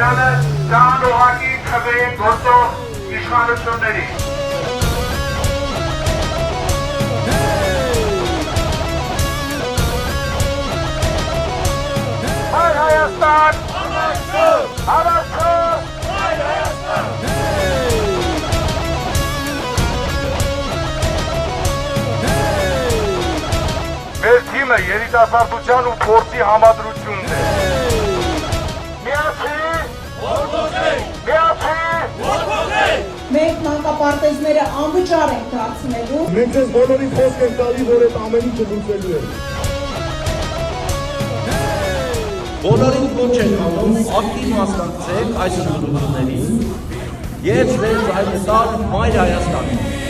Ադրբեջանը դան ուղղակի քվեին գործող իշխանությունների։ Հայ Հայաստան! Հավաքով! Հայ Հայաստան! Մեր թիմը երիտասարդության ու փորձի համադրությունն է։ Մենք մանկապարտեզները անվճար ենք դարձնելու։ Մենք ձեզ բոլորին խոսք ենք տալի, որ այդ ամեն ինչը լուծելու է։ Բոլորին կոչ ենք անում ակտիվ մասնակցել այս ընտրություններին եւ ձեր զայնետար Մայր Հայաստանին։